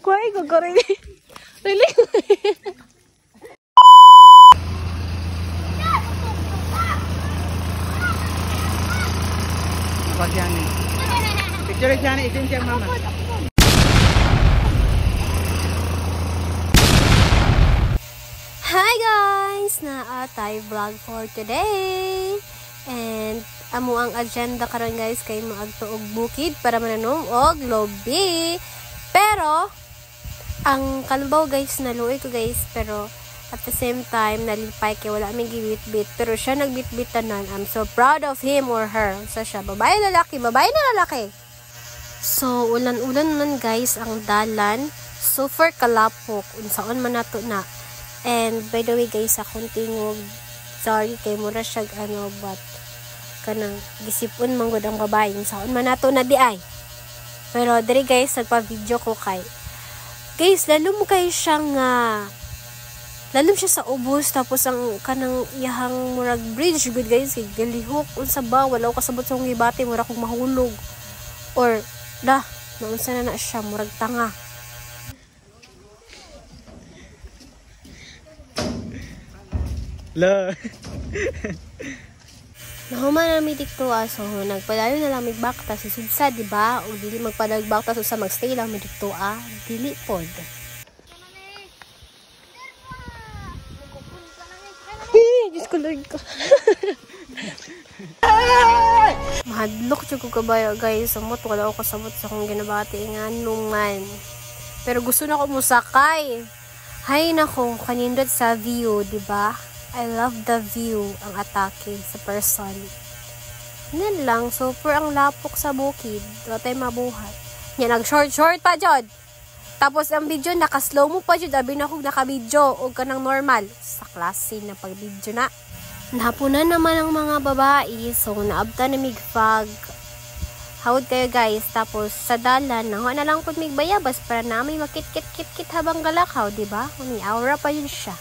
Kuhay ko ko rin. Really? Pag yan eh. Picture siya na isin siya mama. Hi guys! Tayo vlog for today. And amo ang agenda karon guys kay maagtuog bukid para mananom og lobi. Pero ang kalbaw guys naluoy ko guys, pero at the same time nalipay kay wala may gibit-bit, pero siya nagbit-bit tanan. I'm so proud of him or her. So siya babae na lalaki. So ulan-ulan man guys ang dalan, super kalapok unsaon man nato na. And by the way guys, akong tingog sorry kay mura siya but kanang gisipon man gud ang babae unsaon man nato na di ay. Pero diri guys nagpa-video ko kay guys, lalom kay siyang lalom siya sa ubos, tapos ang kanang iyahang murag bridge good guys kay galihok unsa ba wala ko kasabot sa akong gibati, mura kong mahulog or naunsa na siya murag tanga. La. Nahuman na mi dito so nagpadayon na lang migbakta si Sudsa, di ba? O dili magpadagbakta so sa magstay lang mi dito dili pod. Diyos ko Lord ko. Mahadlok siya ko kabayo guys. Samot wala ako kasabot sa akong ginabati nga numan. Pero gusto na ko musakay. Hay nako, kanindot sa view, di ba? I love the view ang atake sa person. Yan lang, super ang lapok sa bukid. Wala tayo mabuhat. Yan, nag-short pa dyan. Tapos ang video, naka-slow mo pa dyan. Abi na kong naka-video o ka ng normal. Sa klase na pag-video na. Napunan naman ang mga babae. So, naabta na mig-fog. Hawad kayo guys. Tapos, sa dalan, nahuwa na lang po mig-bayabas para na may makit-kit-kit habang galakaw, diba? May aura pa yun siya.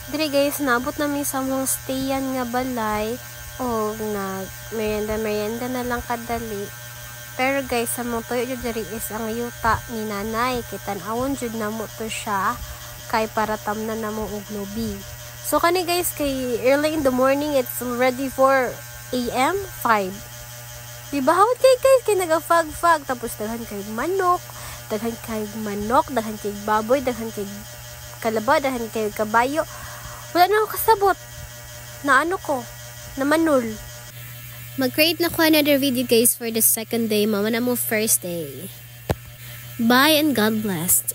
Dire guys, naabot namin sa mga stayan nga balay o nag-merienda na lang kadali. Pero guys, sa mga tuyo dyan diri is ang yuta ni nanay. Kitanawon dyan na mo to siya kay para tamnan na mo og lobi. So kani guys, kay early in the morning, it's already 4 AM, 5. Diba hawad kay guys, kay naga-fag-fag. Tapos daghan kay manok, daghan kay baboy, daghan kay kalaba, daghan kay kabayo. Wala na ako kasabot na manul. Mag-create na ko another video guys for the second day. Mama na mo first day. Bye and God bless.